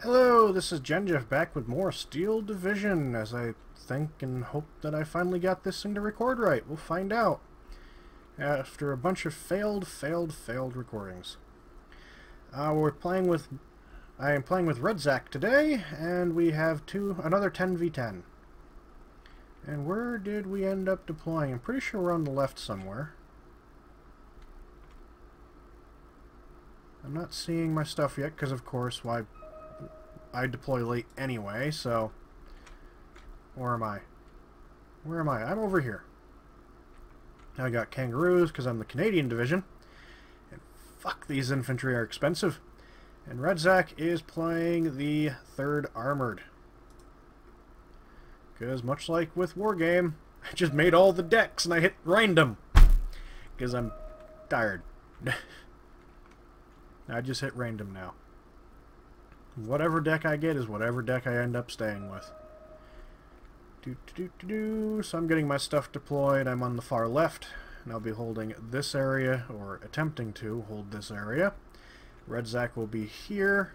Hello, this is Genjeff back with more Steel Division, as I think and hope that I finally got this thing to record right. We'll find out. After a bunch of failed recordings. I am playing with Redzak today, and we have another 10v10. And where did we end up deploying? I'm pretty sure we're on the left somewhere. I'm not seeing my stuff yet, because of course, why... I deploy late anyway, so... Where am I? Where am I? I'm over here. I got kangaroos, because I'm the Canadian division. And fuck, these infantry are expensive. And Redzak is playing the 3rd Armored. Because much like with Wargame, I just made all the decks and I hit random. Because I'm tired. I just hit random now. Whatever deck I get is whatever deck I end up staying with. So I'm getting my stuff deployed. I'm on the far left, and I'll be holding this area, or attempting to hold this area. Redzak will be here,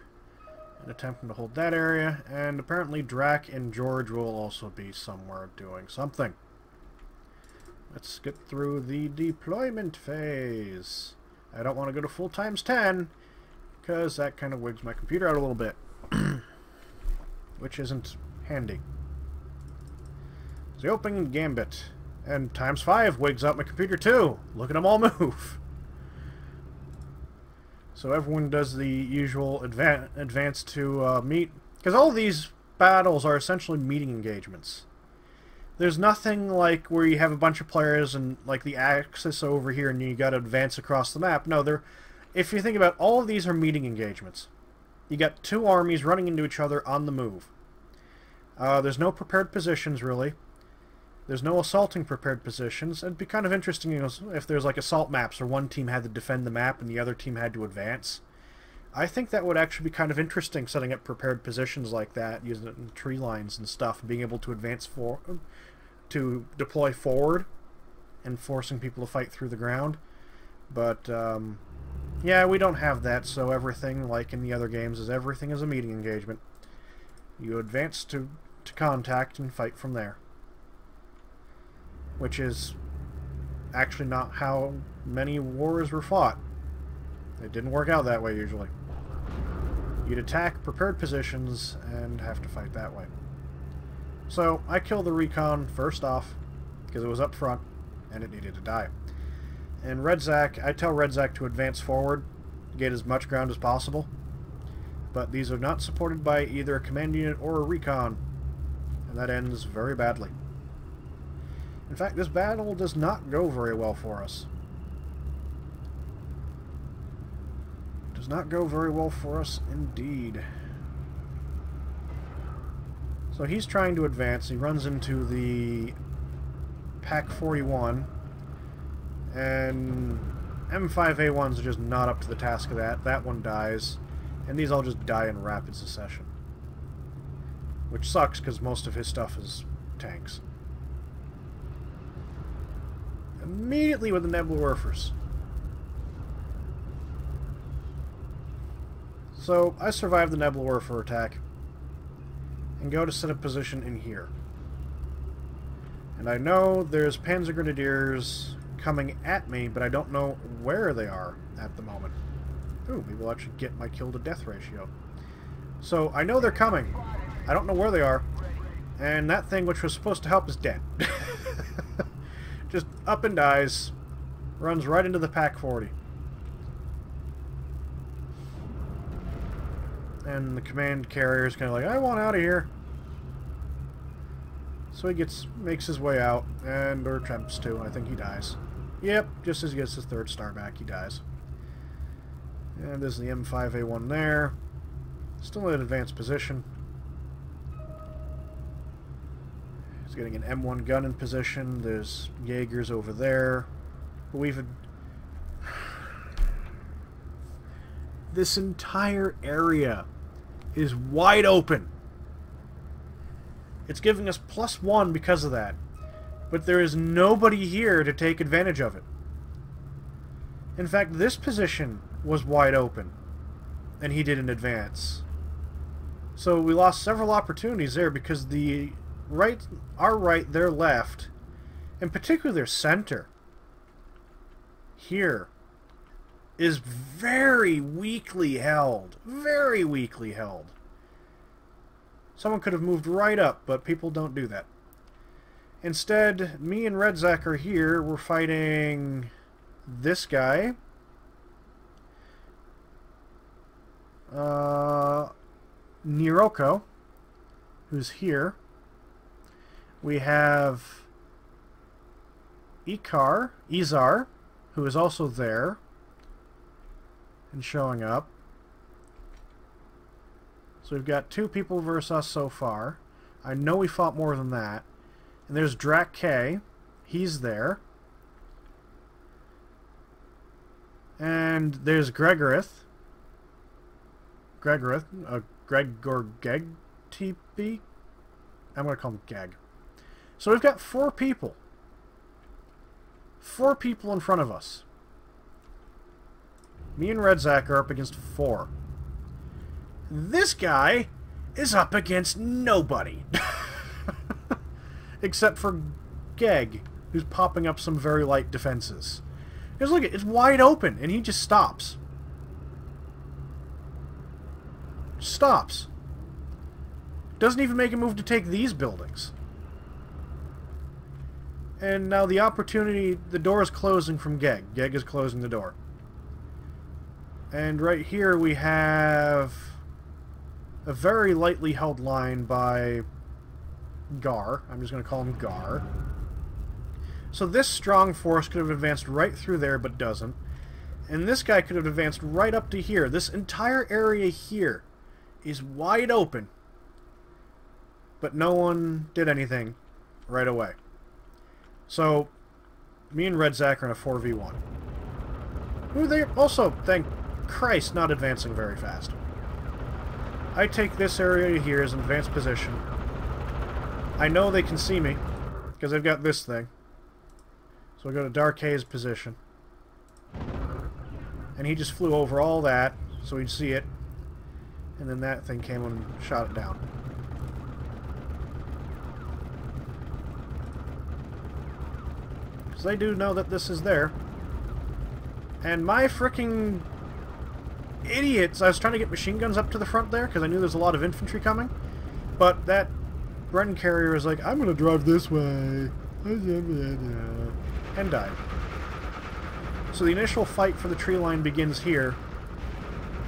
and attempting to hold that area, and apparently Drac and George will also be somewhere doing something. Let's get through the deployment phase. I don't want to go to full times 10, because that kind of wigs my computer out a little bit. Which isn't handy. The opening gambit. And times 5 wigs out my computer too. Look at them all move. So everyone does the usual advance to meet. Because all these battles are essentially meeting engagements. There's nothing like where you have a bunch of players and like the axis over here and you gotta advance across the map. No, if you think about it, all of these are meeting engagements. You got two armies running into each other on the move. There's no prepared positions, really. There's no assaulting prepared positions. It'd be kind of interesting, you know, if there's like assault maps where one team had to defend the map and the other team had to advance. I think that would actually be kind of interesting, setting up prepared positions like that, using tree lines and stuff, and being able to advance to deploy forward and forcing people to fight through the ground. But, yeah, we don't have that, so everything, like in the other games, everything is a meeting engagement. You advance to contact and fight from there. Which is actually not how many wars were fought. It didn't work out that way, usually. You'd attack prepared positions and have to fight that way. So, I killed the recon first off, because it was up front, and it needed to die. And Redzak, I tell Redzak to advance forward, get as much ground as possible. But these are not supported by either a command unit or a recon. And that ends very badly. In fact, this battle does not go very well for us. It does not go very well for us indeed. So he's trying to advance. He runs into the Pack 41. And M5A1s are just not up to the task of that. That one dies. And these all just die in rapid succession. Which sucks, because most of his stuff is tanks. Immediately with the Nebelwerfers. So, I survive the Nebelwerfer attack. And go to set up position in here. And I know there's Panzer Grenadiers coming at me, but I don't know where they are at the moment. Ooh, maybe we'll actually get my kill to death ratio. So, I know they're coming. I don't know where they are. And that thing which was supposed to help is dead. Just up and dies. Runs right into the Pack 40. And the command carrier is kind of like, I want out of here. So he makes his way out, or attempts to. I think he dies. Yep, just as he gets his 3rd star back, he dies. And there's the M5A1 there. Still in advanced position. He's getting an M1 gun in position. There's Jaegers over there. But this entire area is wide open. It's giving us +1 because of that. But there is nobody here to take advantage of it. In fact, this position was wide open, and he didn't advance. So we lost several opportunities there because our right, their left, and particularly their center, here, is very weakly held. Very weakly held. Someone could have moved right up, but people don't do that. Instead, me and Redzak are here. We're fighting this guy. Niroko, who's here. We have Izar, who is also there and showing up. So we've got 2 people versus us so far. I know we fought more than that. And there's Drak K. He's there. And there's Gregorith. Gregor Geg TP? I'm going to call him Geg. So we've got 4 people. 4 people in front of us. Me and Redzak are up against 4. This guy is up against nobody. Except for Geg, who's popping up some very light defenses. Because look, it's wide open, and he just stops. Stops. Doesn't even make a move to take these buildings. And now the opportunity, the door is closing from Geg. Geg is closing the door. And right here we have a very lightly held line by Gar. I'm just going to call him Gar. So this strong force could have advanced right through there, but doesn't. And this guy could have advanced right up to here. This entire area here is wide open. But no one did anything right away. So, me and Redzak are in a 4v1. Who they also, thank Christ, not advancing very fast. I take this area here as an advanced position. I know they can see me, because I've got this thing. So I go to Dark Haze position. And he just flew over all that, so he'd see it. And then that thing came and shot it down. Because they do know that this is there. And my frickin' idiots! I was trying to get machine guns up to the front there, because I knew there's a lot of infantry coming. But that Bren carrier is like, I'm going to drive this way. And died. So the initial fight for the tree line begins here.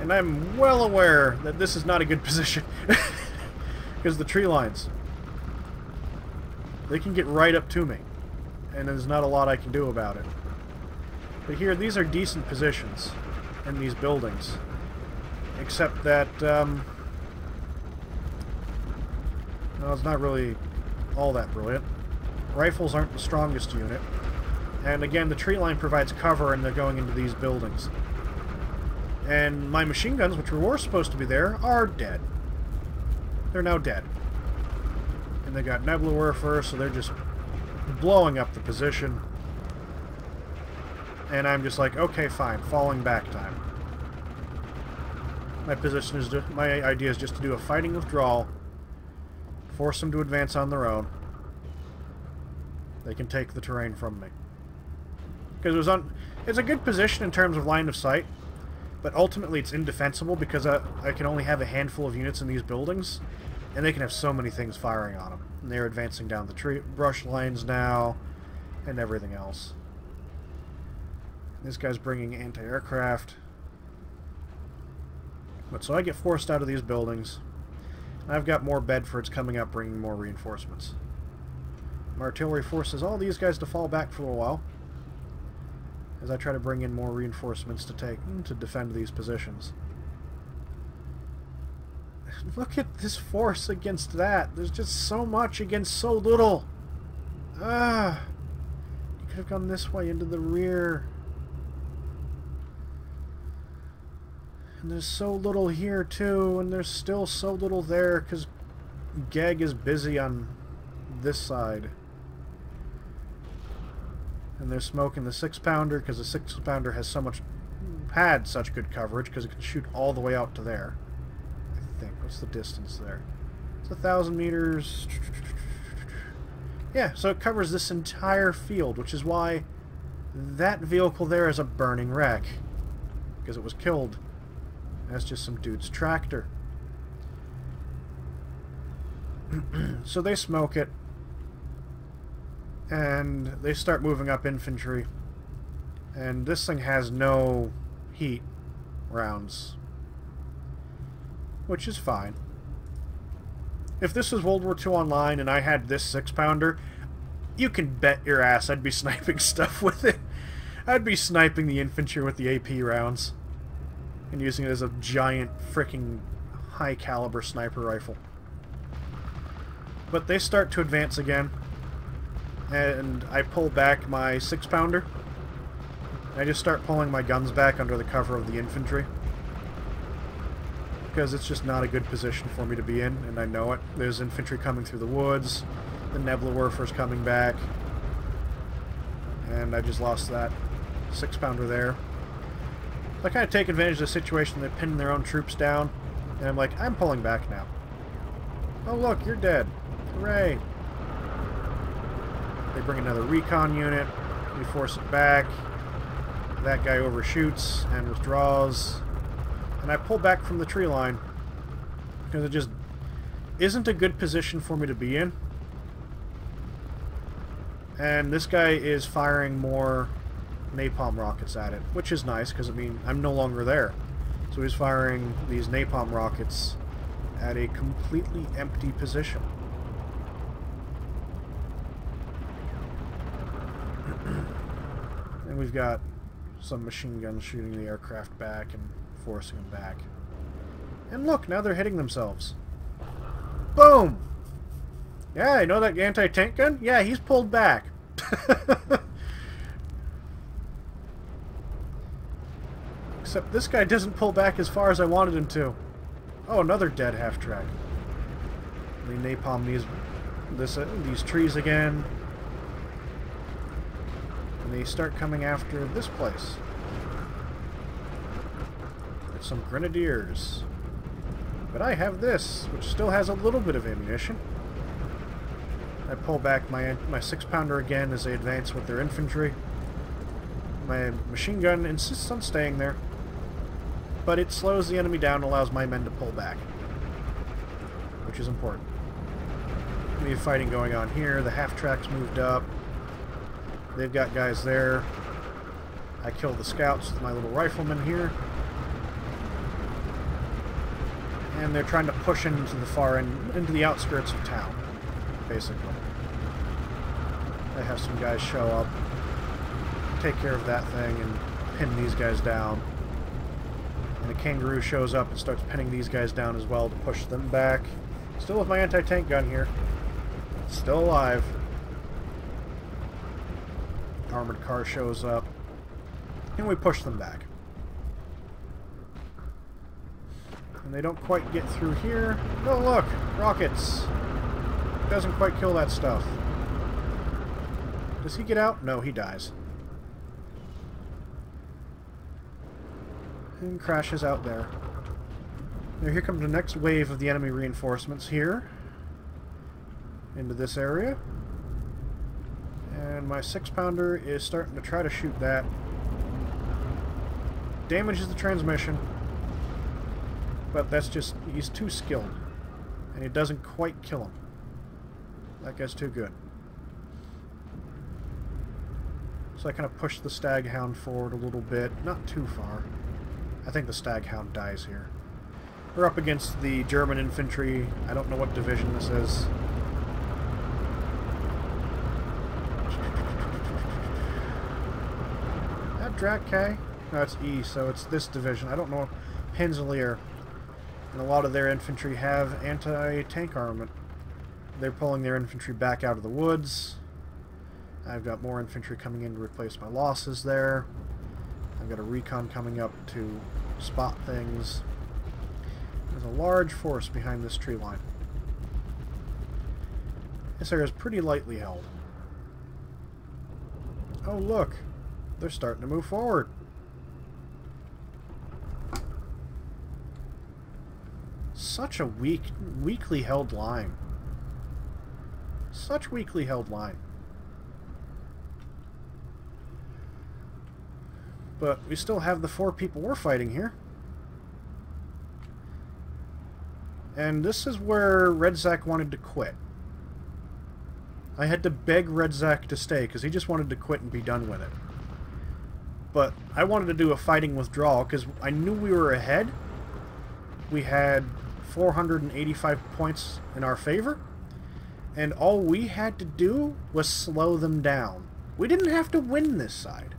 And I'm well aware that this is not a good position. Because the tree lines, they can get right up to me. And there's not a lot I can do about it. But here, these are decent positions in these buildings. Except that, well, it's not really all that brilliant. Rifles aren't the strongest unit. And again, the tree line provides cover and they're going into these buildings. And my machine guns, which were supposed to be there, are dead. They're now dead. And they got Nebula Warfare, so they're just blowing up the position. And I'm just like, okay, fine, falling back time. My position is my idea is just to do a fighting withdrawal, force them to advance on their own. They can take the terrain from me. Because it's a good position in terms of line of sight, but ultimately it's indefensible because I can only have a handful of units in these buildings, and they can have so many things firing on them. And they're advancing down the brush lines now, and everything else. This guy's bringing anti-aircraft. But so I get forced out of these buildings. I've got more Bedfords coming up, bringing more reinforcements. My artillery forces all these guys to fall back for a while, as I try to bring in more reinforcements to defend these positions. Look at this force against that. There's just so much against so little. Ah, you could have gone this way into the rear. And there's so little here too, and there's still so little there because Geg is busy on this side. And they're smoking the 6-pounder because the 6-pounder had such good coverage because it can shoot all the way out to there. I think. What's the distance there? It's 1,000 meters. Yeah, so it covers this entire field, which is why that vehicle there is a burning wreck. Because it was killed. That's just some dude's tractor. So they smoke it. And they start moving up infantry. And this thing has no heat rounds. Which is fine. If this was World War II Online and I had this 6-pounder, you can bet your ass I'd be sniping stuff with it. I'd be sniping the infantry with the AP rounds. And using it as a giant freaking high-caliber sniper rifle. But they start to advance again. And I pull back my 6-pounder. I just start pulling my guns back under the cover of the infantry. Because it's just not a good position for me to be in, and I know it. There's infantry coming through the woods. The Nebelwerfer's coming back. And I just lost that 6-pounder there. So I kind of take advantage of the situation. They're pinning their own troops down. And I'm like, I'm pulling back now. Oh look, you're dead. Hooray. They bring another recon unit. We force it back. That guy overshoots and withdraws. And I pull back from the tree line. Because it just isn't a good position for me to be in. And this guy is firing more napalm rockets at it. Which is nice, because I mean, I'm no longer there. So he's firing these napalm rockets at a completely empty position. And we've got some machine guns shooting the aircraft back and forcing them back. And look, now they're hitting themselves. Boom! Yeah, you know that anti-tank gun? Yeah, he's pulled back. Except this guy doesn't pull back as far as I wanted him to. Oh, another dead half-track. They napalm these trees again. And they start coming after this place. There's some grenadiers. But I have this, which still has a little bit of ammunition. I pull back my 6-pounder again as they advance with their infantry. My machine gun insists on staying there. But it slows the enemy down and allows my men to pull back. Which is important. We have fighting going on here. The half-tracks moved up. They've got guys there. I kill the scouts with my little riflemen here. And they're trying to push into the far end, into the outskirts of town, basically. I have some guys show up, take care of that thing, and pin these guys down. And a kangaroo shows up and starts pinning these guys down as well to push them back. Still with my anti-tank gun here. Still alive. Armored car shows up. And we push them back. And they don't quite get through here. Oh look! Rockets! Doesn't quite kill that stuff. Does he get out? No, he dies. And crashes out there. Now here comes the next wave of the enemy reinforcements here. Into this area. And my 6-pounder is starting to try to shoot that. Damages the transmission. But that's just, he's too skilled. And it doesn't quite kill him. That guy's too good. So I kind of push the Staghound forward a little bit. Not too far. I think the Staghound dies here. We're up against the German infantry. I don't know what division this is. That Drak K? No, it's E, so it's this division. I don't know. Henselier. And a lot of their infantry have anti-tank armament. They're pulling their infantry back out of the woods. I've got more infantry coming in to replace my losses there. I've got a recon coming up to spot things. There's a large force behind this tree line. This area is pretty lightly held. Oh look! They're starting to move forward. such a weakly held line. Such weakly held line. But we still have the 4 people we're fighting here. And this is where Red Zack wanted to quit. I had to beg Red Zack to stay because he just wanted to quit and be done with it. But I wanted to do a fighting withdrawal because I knew we were ahead. We had 485 points in our favor. And all we had to do was slow them down. We didn't have to win this side.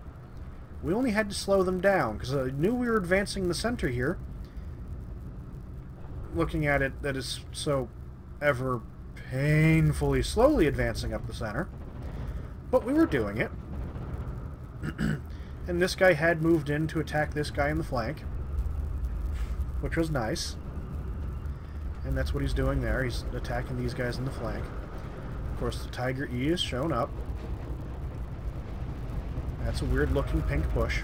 We only had to slow them down because I knew we were advancing the center here. Looking at it, that is so ever painfully slowly advancing up the center. But we were doing it. And this guy had moved in to attack this guy in the flank, which was nice. And that's what he's doing there. He's attacking these guys in the flank. Of course, the Tiger E has shown up. That's a weird looking pink bush.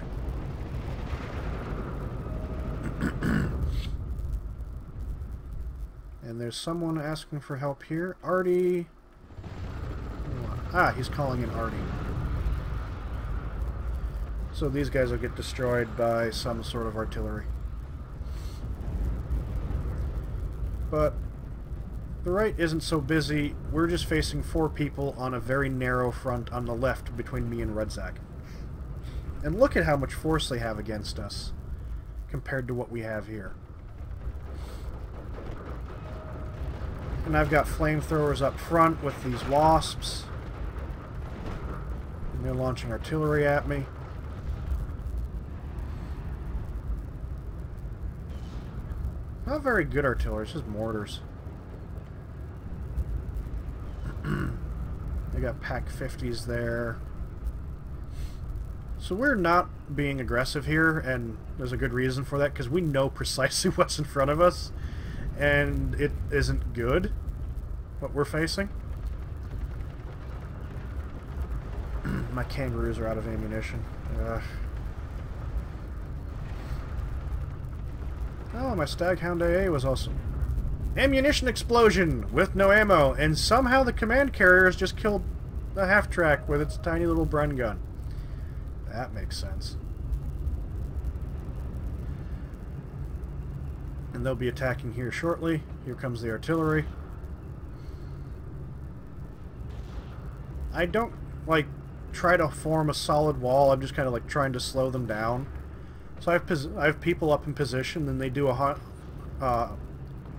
And there's someone asking for help here. Artie. Ah, he's calling in Artie. So these guys will get destroyed by some sort of artillery. But the right isn't so busy. We're just facing 4 people on a very narrow front on the left between me and Red Zack. And look at how much force they have against us compared to what we have here. And I've got flamethrowers up front with these wasps. And they're launching artillery at me. Not very good artillery, it's just mortars. They got Pac 50s there. So we're not being aggressive here, and there's a good reason for that, because we know precisely what's in front of us, and it isn't good, what we're facing. My kangaroos are out of ammunition. Oh, my Staghound AA was awesome. Ammunition explosion with no ammo, and somehow the command carrier has just killed the half-track with its tiny little Bren gun. That makes sense. And they'll be attacking here shortly. Here comes the artillery. I don't, like, try to form a solid wall. I'm just kind of, like, trying to slow them down. So I have people up in position, and they do a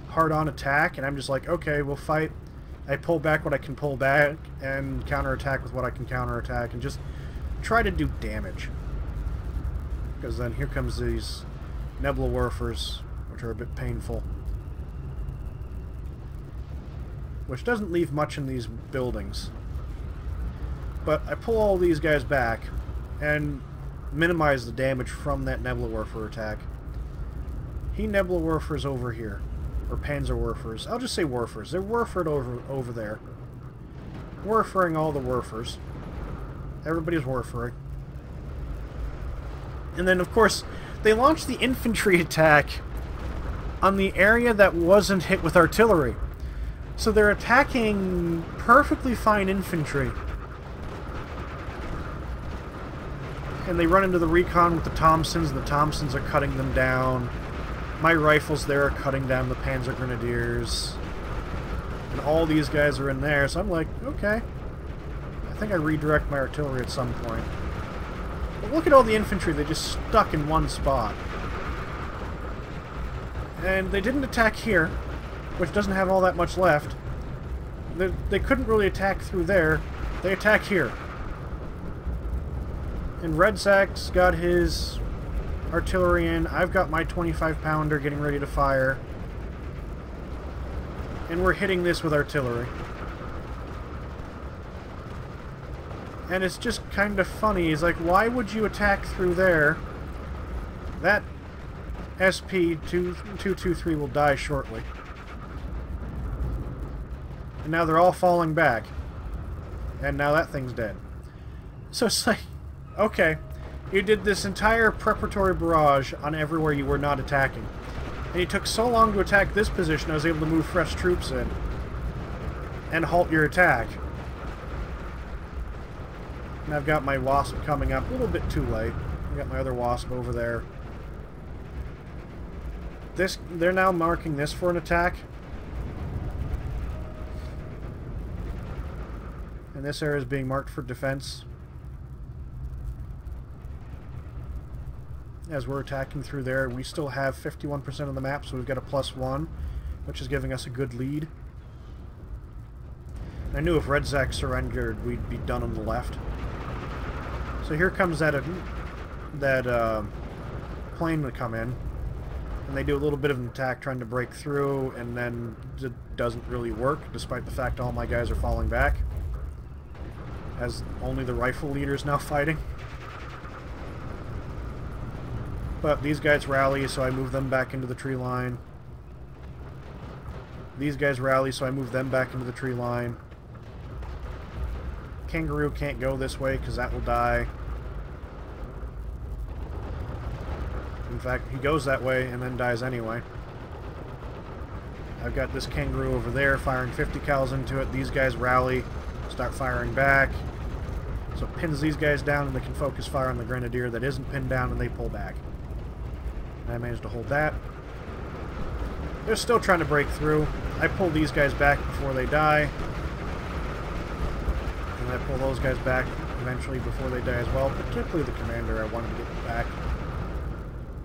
hard-on attack, and I'm just like, okay, we'll fight. I pull back what I can pull back, and counterattack with what I can counterattack, and just try to do damage. Because then here comes these Nebula Werfers, which are a bit painful. Which doesn't leave much in these buildings. But I pull all these guys back, and minimize the damage from that Nebula Werfer attack. He Nebula Werfers over here. Or Panzer Werfers. I'll just say Werfers. They're Werfered over there. Werfering all the Werfers. Everybody's Werfering. And then, of course, they launched the infantry attack on the area that wasn't hit with artillery. So they're attacking perfectly fine infantry. And they run into the recon with the Thompsons, and the Thompsons are cutting them down. My rifles there are cutting down the Panzer Grenadiers. And all these guys are in there, so I'm like, okay. I think I redirect my artillery at some point. But look at all the infantry, they just stuck in one spot. And they didn't attack here, which doesn't have all that much left. They couldn't really attack through there. They attack here. And Red Zack's got his artillery in. I've got my 25-pounder getting ready to fire. And we're hitting this with artillery. And it's just kind of funny. It's like, why would you attack through there? That SP-223 will die shortly. And now they're all falling back. And now that thing's dead. So it's like, okay, you did this entire preparatory barrage on everywhere you were not attacking. And he took so long to attack this position, I was able to move fresh troops in. And halt your attack. And I've got my Wasp coming up a little bit too late. I've got my other Wasp over there. They're now marking this for an attack. And this area is being marked for defense. As we're attacking through there, we still have 51% of the map, so we've got a +1, which is giving us a good lead. I knew if Red Zack surrendered, we'd be done on the left. So here comes that plane to come in, and they do a little bit of an attack trying to break through, and then it doesn't really work, despite the fact all my guys are falling back, as only the rifle leader is now fighting. But these guys rally, so I move them back into the tree line. These guys rally, so I move them back into the tree line. Kangaroo can't go this way because that will die. In fact, he goes that way and then dies anyway. I've got this Kangaroo over there firing 50 cals into it. These guys rally, start firing back. So it pins these guys down and they can focus fire on the Grenadier that isn't pinned down and they pull back. And I managed to hold that. They're still trying to break through. I pull these guys back before they die. And I pull those guys back eventually before they die as well. Particularly the commander, I wanted to get back.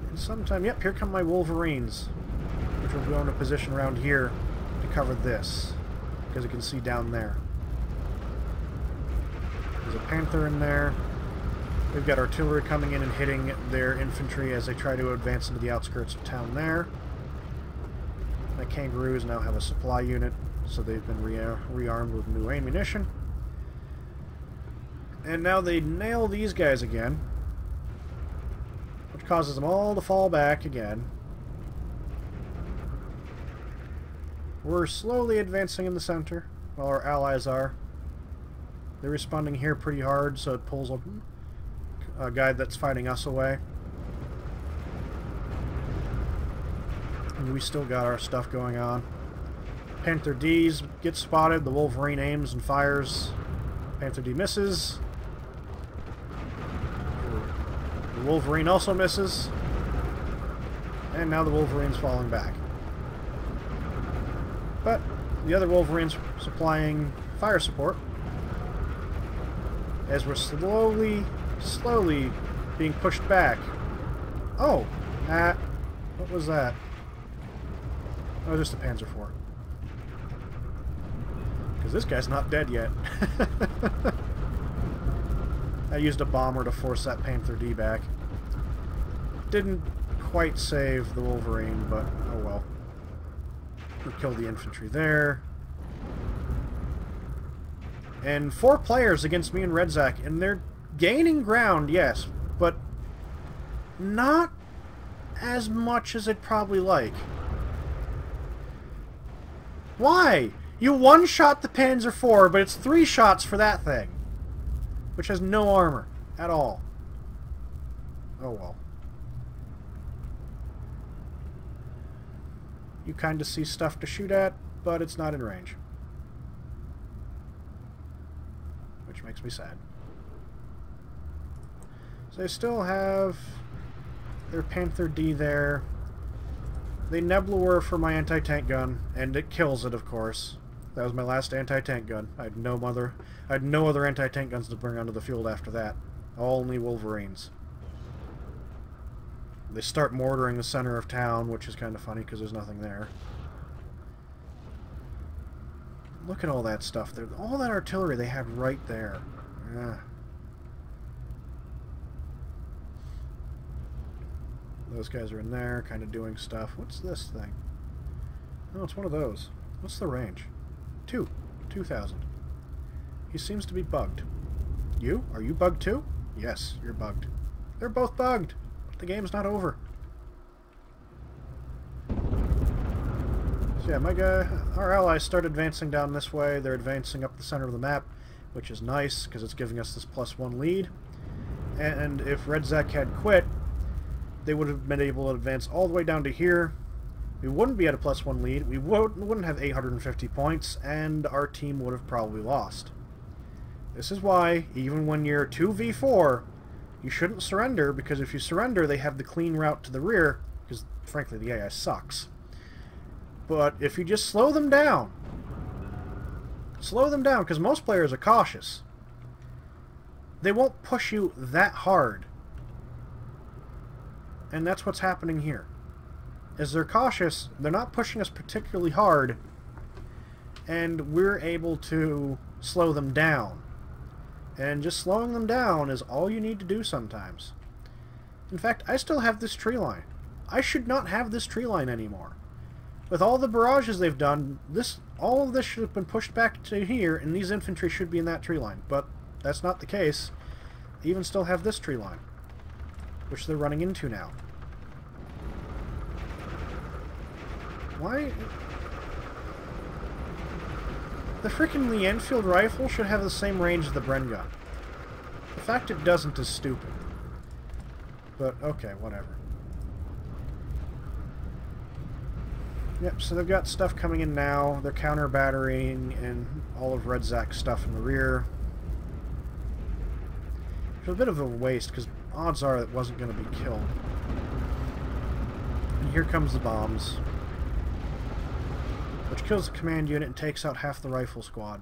And sometime, yep, here come my Wolverines. Which will go into position around here to cover this. Because you can see down there. There's a Panther in there. We've got artillery coming in and hitting their infantry as they try to advance into the outskirts of town there. The Kangaroos now have a supply unit, so they've been rearmed with new ammunition. And now they nail these guys again, which causes them all to fall back again. We're slowly advancing in the center, while our allies are. They're responding here pretty hard, so it pulls a guy that's fighting us away. And we still got our stuff going on. Panther D's get spotted. The Wolverine aims and fires. Panther D misses. The Wolverine also misses. And now the Wolverine's falling back. But the other Wolverine's supplying fire support. As we're slowly being pushed back. Oh! What was that? Oh, just a Panzer IV. Because this guy's not dead yet. I used a bomber to force that Panther D back. Didn't quite save the Wolverine, but oh well. We killed the infantry there. And 4 players against me and Red Zack, and they're gaining ground, yes, but not as much as I'd probably like. Why? You one-shot the Panzer IV, but it's 3 shots for that thing, which has no armor at all. Oh well. You kind of see stuff to shoot at, but it's not in range. Which makes me sad. So they still have their Panther D there. They Nebluer for my anti-tank gun, and it kills it, of course. That was my last anti-tank gun. I had no other anti-tank guns to bring onto the field after that. Only Wolverines. They start mortaring the center of town, which is kind of funny because there's nothing there. Look at all that stuff there. All that artillery they had right there. Those guys are in there, kind of doing stuff. What's this thing? Oh, it's one of those. What's the range? 2,000. He seems to be bugged. You? Are you bugged too? Yes, you're bugged. They're both bugged. The game's not over. So yeah, our allies start advancing down this way. They're advancing up the center of the map, which is nice because it's giving us this +1 lead. And if Red Zack had quit, they would have been able to advance all the way down to here We wouldn't be at a +1 lead, we wouldn't have 850 points, and our team would have probably lost. This is why, even when you're 2v4, you shouldn't surrender, because if you surrender, they have the clean route to the rear, because, frankly, the AI sucks. But if you just slow them down, because most players are cautious. They won't push you that hard. And that's what's happening here. As they're cautious, they're not pushing us particularly hard, and we're able to slow them down. And just slowing them down is all you need to do sometimes. In fact, I still have this tree line. I should not have this tree line anymore. With all the barrages they've done, all of this should have been pushed back to here, and these infantry should be in that tree line. But that's not the case. They even still have this tree line, which they're running into now. Why? The freaking Lee Enfield rifle should have the same range as the Bren gun. The fact it doesn't is stupid. But, okay, whatever. Yep, so they've got stuff coming in now. They're counter-battering and all of Red Zack's stuff in the rear. It's a bit of a waste, because odds are it wasn't going to be killed. And here comes the bombs, which kills the command unit and takes out half the rifle squad.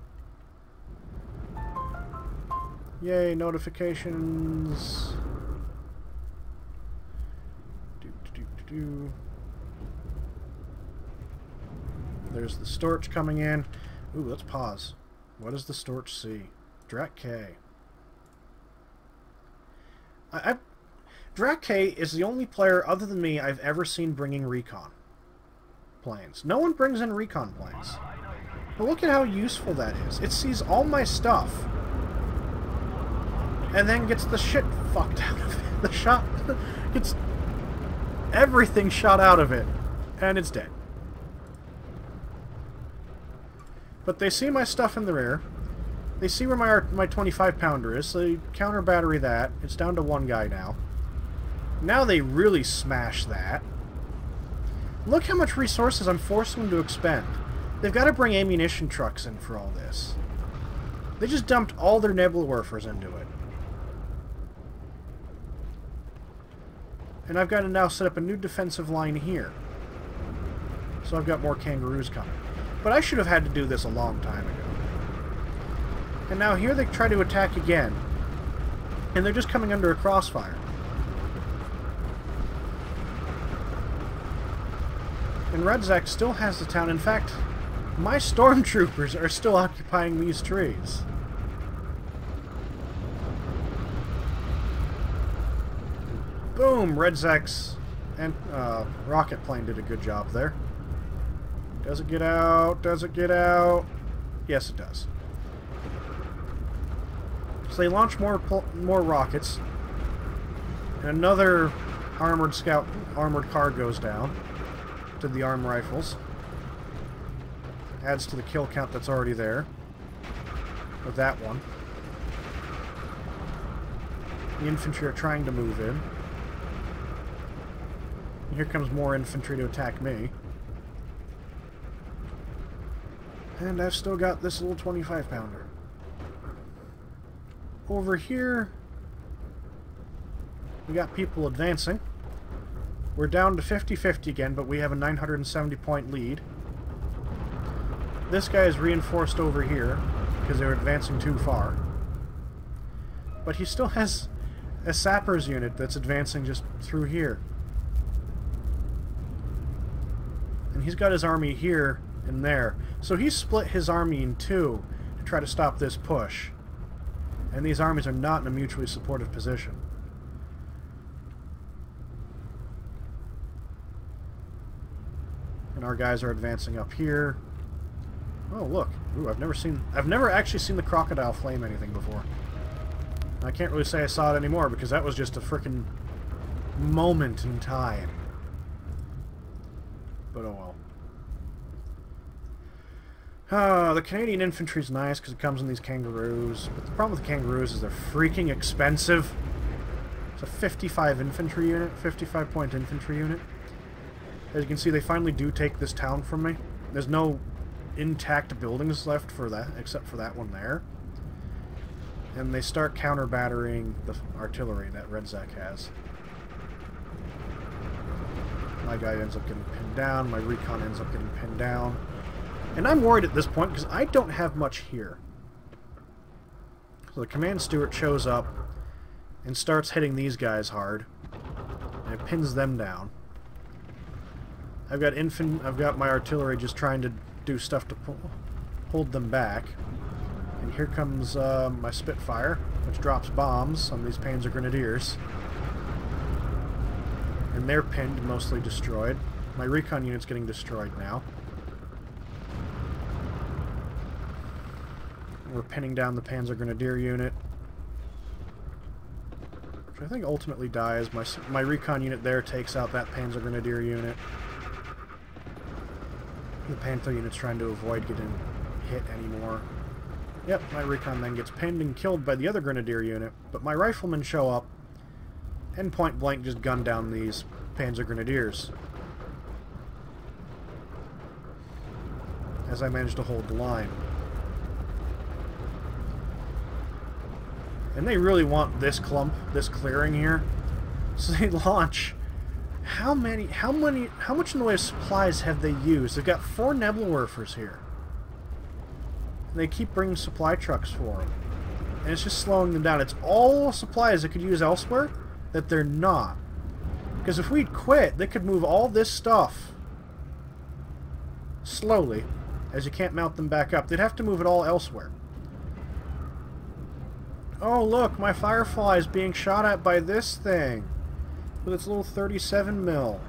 Yay, notifications. There's the Storch coming in. Ooh, let's pause. What does the Storch see? Drat K. Drat K is the only player other than me I've ever seen bringing recon planes. No one brings in recon planes. But look at how useful that is. It sees all my stuff and then gets the shit fucked out of it. The shot gets everything shot out of it, and it's dead. But they see my stuff in the rear. They see where my 25-pounder is, so they counter battery that. It's down to one guy now. Now they really smash that. Look how much resources I'm forcing them to expend. They've got to bring ammunition trucks in for all this. They just dumped all their Nebula Werfers into it. And I've got to now set up a new defensive line here. So I've got more kangaroos coming. But I should have had to do this a long time ago. And now here they try to attack again. And they're just coming under a crossfire. And Red Zack still has the town. In fact, my stormtroopers are still occupying these trees. Boom! Red Zack's and rocket plane did a good job there. Does it get out? Does it get out? Yes, it does. So they launch more rockets. And another armored car goes down to the arm rifles. Adds to the kill count that's already there with that one. The infantry are trying to move in. And here comes more infantry to attack me. And I've still got this little 25-pounder. Over here, we got people advancing. We're down to 50-50 again, but we have a 970-point lead. This guy is reinforced over here, because they're advancing too far. But he still has a sappers unit that's advancing just through here. And he's got his army here and there. So he split his army in two to try to stop this push. And these armies are not in a mutually supportive position. And our guys are advancing up here. Oh, look. Ooh, I've never actually seen the crocodile flame anything before. I can't really say I saw it anymore because that was just a frickin' moment in time. But oh well. The Canadian infantry's nice because it comes in these kangaroos. But the problem with the kangaroos is they're freaking expensive. It's a 55 infantry unit, 55-point infantry unit. As you can see, they finally do take this town from me. There's no intact buildings left for that, except for that one there. And they start counter-battering the artillery that Red Zek has. My guy ends up getting pinned down, my recon ends up getting pinned down. And I'm worried at this point because I don't have much here. So the command steward shows up and starts hitting these guys hard. And it pins them down. I've got my artillery just trying to do stuff to hold them back. And here comes my Spitfire, which drops bombs on these Panzer Grenadiers. And they're pinned, mostly destroyed. My recon unit's getting destroyed now. We're pinning down the Panzer Grenadier unit, which I think ultimately dies. My recon unit there takes out that Panzer Grenadier unit. The Panther unit's trying to avoid getting hit anymore. Yep, my recon then gets pinned and killed by the other Grenadier unit, but my riflemen show up and point blank just gun down these Panzer Grenadiers. As I manage to hold the line. And they really want this clump, this clearing here. So they launch. How much in the way of supplies have they used? They've got 4 Nebelwerfers here. And they keep bringing supply trucks for them. And it's just slowing them down. It's all supplies they could use elsewhere that they're not. Because if we'd quit, they could move all this stuff slowly, as you can't mount them back up. They'd have to move it all elsewhere. Oh look, my Firefly is being shot at by this thing with its little 37 mil.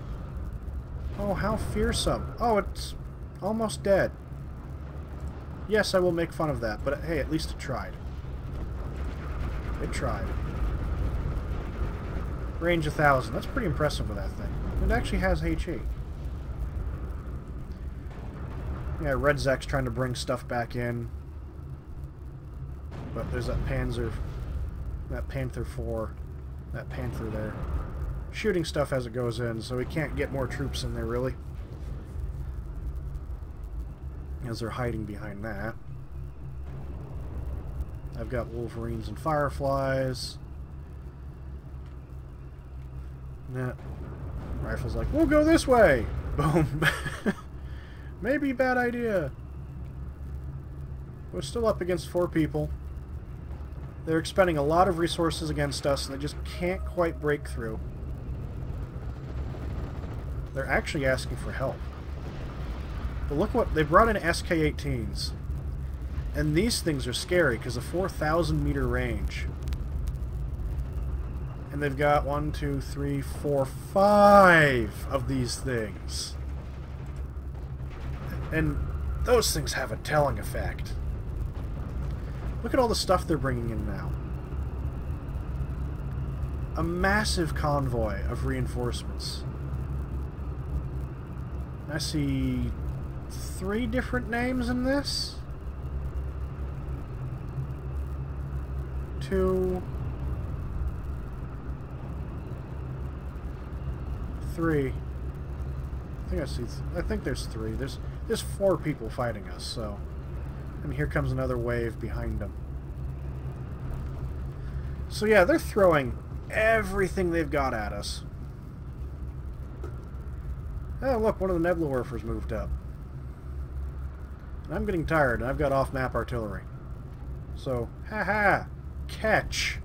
Oh, how fearsome. Oh, it's almost dead. Yes, I will make fun of that, but hey, at least it tried. It tried. Range 1,000. That's pretty impressive with that thing. It actually has HE. Yeah, Red Zek's trying to bring stuff back in. But there's that Panzer, that Panther 4, that Panther there, shooting stuff as it goes in, so we can't get more troops in there, really. As they're hiding behind that. I've got Wolverines and Fireflies. That rifle's like, we'll go this way! Boom! Maybe bad idea. We're still up against 4 people. They're expending a lot of resources against us, and they just can't quite break through. They're actually asking for help. But look what... They brought in SK-18s. And these things are scary, because of 4,000 meter range. And they've got 1, 2, 3, 4, 5 of these things. And those things have a telling effect. Look at all the stuff they're bringing in now. A massive convoy of reinforcements. I see 3 different names in this. 2, 3. I think there's 3. There's 4 people fighting us, so. And here comes another wave behind them. So yeah, they're throwing everything they've got at us. Oh, look, one of the Nebelwerfers moved up. And I'm getting tired, and I've got off-map artillery. So, haha, catch.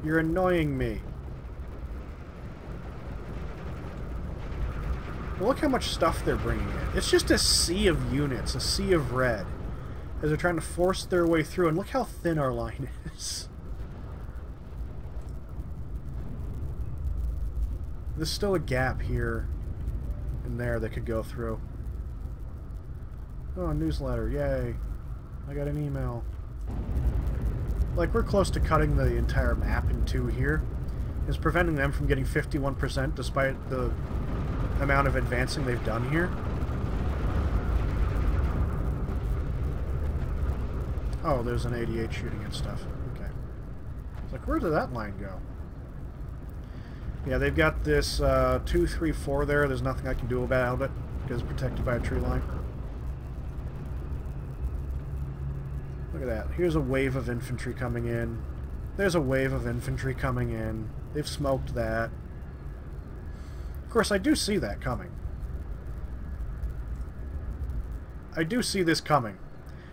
You're annoying me. Well, look how much stuff they're bringing in. It's just a sea of units, a sea of red, as they're trying to force their way through. And look how thin our line is. There's still a gap here and there that could go through. Oh, a newsletter, yay. I got an email. Like, we're close to cutting the entire map in 2 here. It's preventing them from getting 51% despite the amount of advancing they've done here. Oh, there's an 88 shooting and stuff. Okay. It's like, where did that line go? Yeah, they've got this 2, 3, 4 there. There's nothing I can do about it because it's protected by a tree line. Look at that. Here's a wave of infantry coming in. There's a wave of infantry coming in. They've smoked that. Of course, I do see that coming. I do see this coming.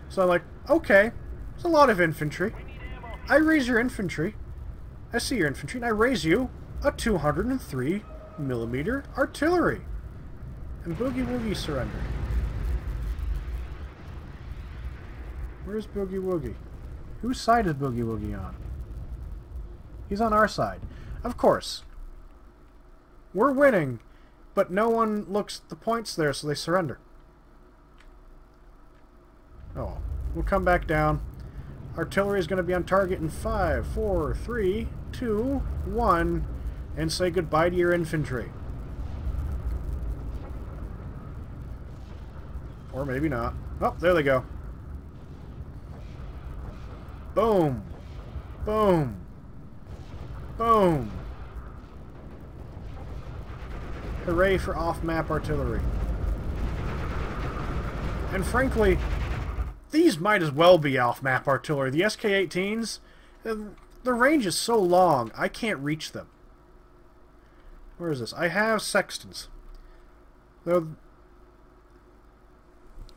So I'm like, okay, there's a lot of infantry. I raise your infantry. I see your infantry, and I raise you a 203mm artillery. And Boogie Woogie surrendered. Where's Boogie Woogie? Whose side is Boogie Woogie on? He's on our side. Of course. We're winning, but no one looks at the points there, so they surrender. Oh, we'll come back down. Artillery is going to be on target in 5, 4, 3, 2, 1, and say goodbye to your infantry. Or maybe not. Oh, there they go. Boom. Boom. Boom. Hooray for off-map artillery. And frankly, these might as well be off-map artillery. The SK-18s, the range is so long, I can't reach them. Where is this? I have sextants. Is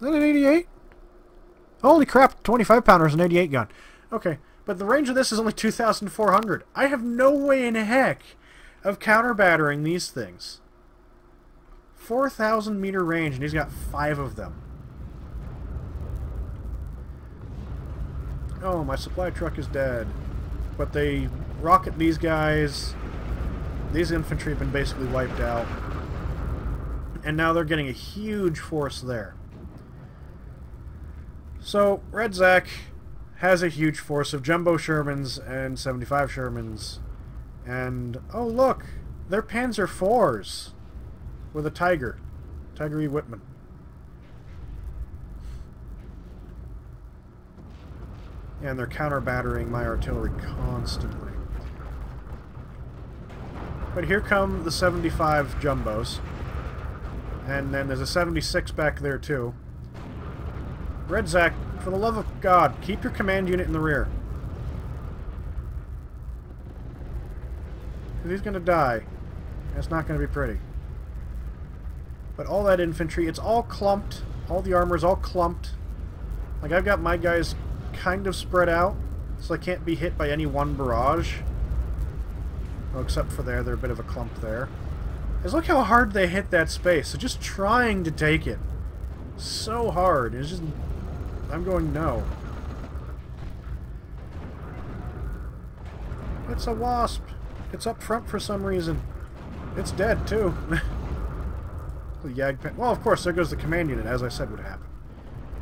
that an 88? Holy crap, 25-pounder is an 88 gun. Okay, but the range of this is only 2,400. I have no way in heck of counter-battering these things. 4,000 meter range, and he's got 5 of them. Oh, my supply truck is dead. But they rocket these guys. These infantry have been basically wiped out. And now they're getting a huge force there. So, Red Zack has a huge force of Jumbo Shermans and 75 Shermans. And, oh look, they're Panzer IVs with a Tiger. Tiger E. Whitman. And they're counter-battering my artillery constantly. But here come the 75 Jumbos. And then there's a 76 back there too. Red Zack, for the love of God, keep your command unit in the rear. Because he's going to die. And it's not going to be pretty. But all that infantry, it's all clumped. All the armor's all clumped. Like, I've got my guys kind of spread out, so they can't be hit by any one barrage. Well, except for there, they're a bit of a clump there. Just look how hard they hit that space. They're just trying to take it. So hard. It's just... I'm going, no. It's a wasp. It's up front for some reason. It's dead, too. Well, of course, there goes the command unit, as I said would happen.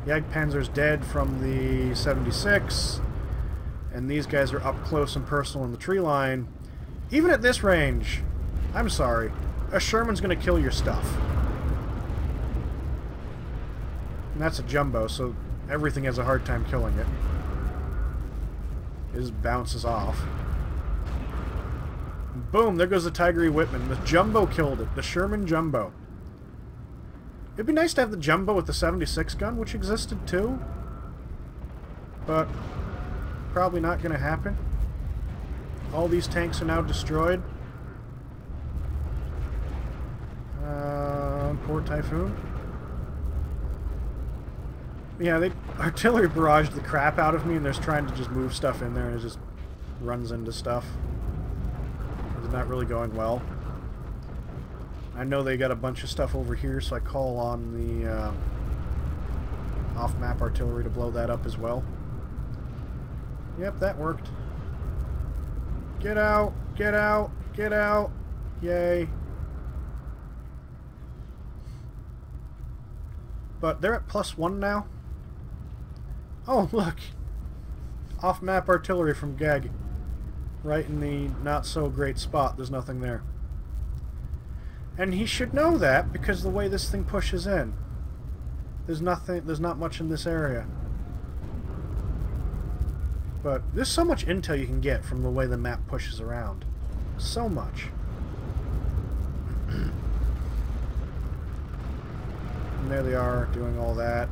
Jagdpanzer's dead from the 76, and these guys are up close and personal in the tree line. Even at this range, I'm sorry, a Sherman's going to kill your stuff. And that's a Jumbo, so everything has a hard time killing it. It just bounces off. Boom, there goes the Tiger E. Whitman. The Jumbo killed it. The Sherman Jumbo. It'd be nice to have the Jumbo with the 76 gun, which existed too. But probably not going to happen. All these tanks are now destroyed. Poor Typhoon. Yeah, they artillery barraged the crap out of me, and they're trying to just move stuff in there, and it just runs into stuff. It's not really going well. I know they got a bunch of stuff over here, so I call on the off-map artillery to blow that up as well. Yep, that worked. Get out! Get out! Get out! Yay! But they're at +1 now. Oh, look! Off-map artillery from Gag. Right in the not-so-great spot. There's nothing there. And he should know that, because the way this thing pushes in. There's not much in this area. But there's so much intel you can get from the way the map pushes around. So much. there they are, doing all that.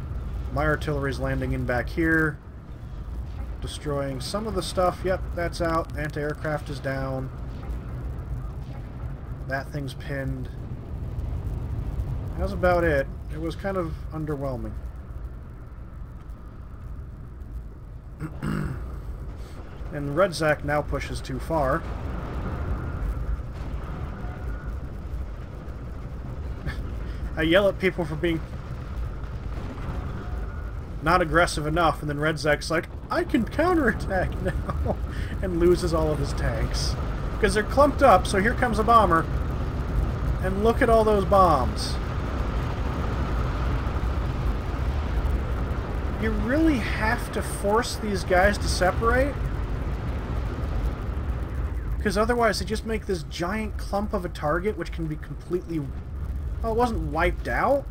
My artillery's landing in back here, destroying some of the stuff. Yep, that's out. Anti-aircraft is down. That thing's pinned. That's about it. It was kind of underwhelming. And Red Zack now pushes too far. I yell at people for being not aggressive enough, and then Red Zack's like, I can counterattack now, and loses all of his tanks. Because they're clumped up, so here comes a bomber, and look at all those bombs. You really have to force these guys to separate? Because otherwise they just make this giant clump of a target which can be completely... Well, it wasn't wiped out.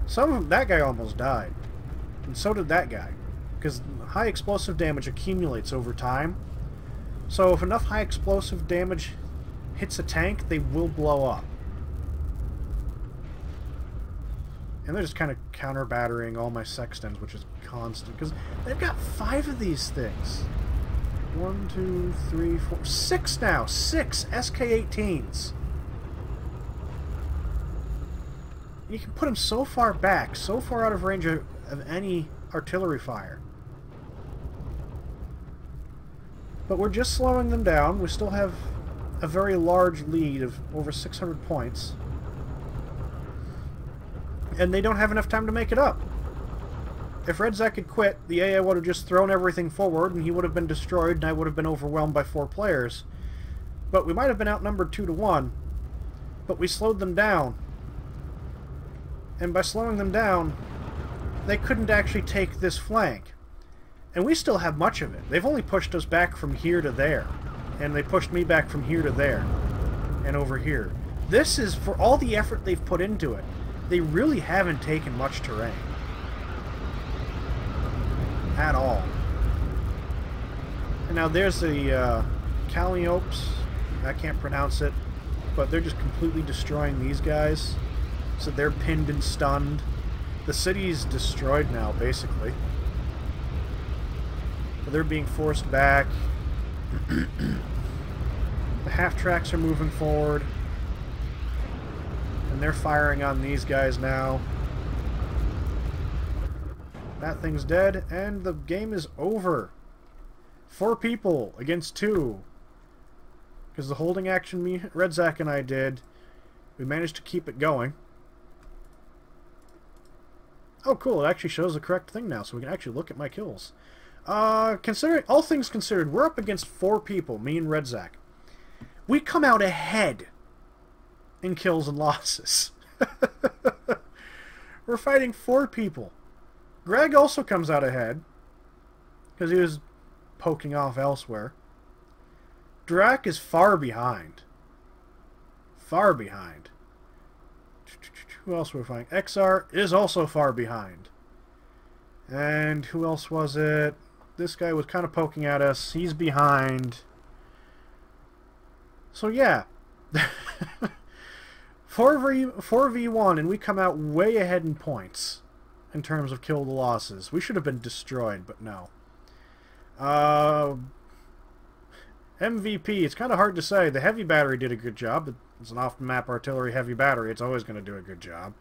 Some of them, that guy almost died. And so did that guy. Because high explosive damage accumulates over time. So if enough high explosive damage hits a tank, they will blow up. And they're just kind of counter-battering all my sextons, which is constant. Because they've got 5 of these things. 1, 2, 3, 4... 6 now! 6 SK-18s! You can put them so far back, so far out of range of any artillery fire. But we're just slowing them down. We still have a very large lead of over 600 points. And they don't have enough time to make it up. If Red Zack had quit, the AA would have just thrown everything forward and he would have been destroyed and I would have been overwhelmed by 4 players. But we might have been outnumbered 2-1. But we slowed them down. And by slowing them down, they couldn't actually take this flank. And we still have much of it. They've only pushed us back from here to there. And they pushed me back from here to there. And over here. This is, for all the effort they've put into it, they really haven't taken much terrain. At all. And now there's the Calliopes. I can't pronounce it. But they're just completely destroying these guys. So they're pinned and stunned. The city's destroyed now, basically. But they're being forced back. The half-tracks are moving forward. And they're firing on these guys now. That thing's dead, and the game is over. 4 people against 2. Because the holding action Red Zack and I did, we managed to keep it going. Oh, cool. It actually shows the correct thing now, so we can actually look at my kills. Considering all things considered, we're up against 4 people, me and Red Zack. We come out ahead in kills and losses. We're fighting 4 people. Greg also comes out ahead, because he was poking off elsewhere. Drac is far behind. Far behind. Who else were we fighting? XR is also far behind. And who else was it? This guy was kind of poking at us. He's behind. So yeah. 4v1, and we come out way ahead in points in terms of kill to losses. We should have been destroyed, but no. MVP, it's kind of hard to say. The heavy battery did a good job. It's an off-map artillery heavy battery. It's always going to do a good job.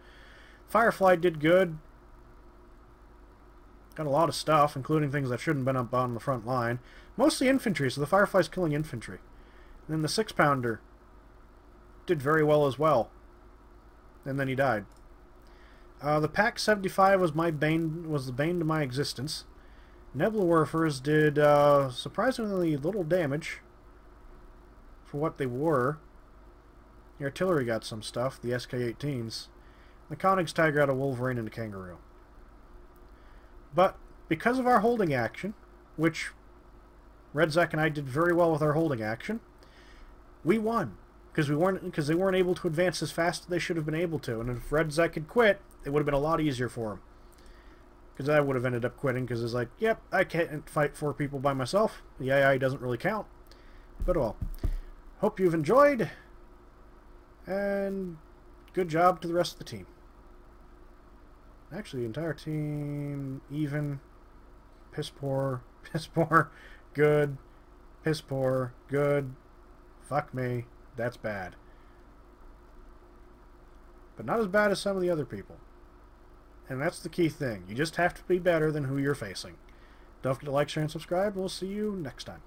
Firefly did good. Got a lot of stuff, including things that shouldn't have been up on the front line. Mostly infantry, so the Firefly's killing infantry. And then the 6-pounder did very well as well. And then he died. The Pack 75 was the bane to my existence. Nebula Warfers did surprisingly little damage for what they were. The artillery got some stuff, the SK-18s. The Koenig's Tiger got a Wolverine and a Kangaroo. But because of our holding action, which Red Zack and I did very well with our holding action, we won. Because they weren't able to advance as fast as they should have been able to. And if Red Zack had quit, it would have been a lot easier for him. Because I would have ended up quitting, because it's like, yep, I can't fight 4 people by myself. The AI doesn't really count. But well, hope you've enjoyed, and good job to the rest of the team. Actually, the entire team, even, piss poor, good, piss poor, good, fuck me, that's bad. But not as bad as some of the other people. And that's the key thing. You just have to be better than who you're facing. Don't forget to like, share, and subscribe, and we'll see you next time.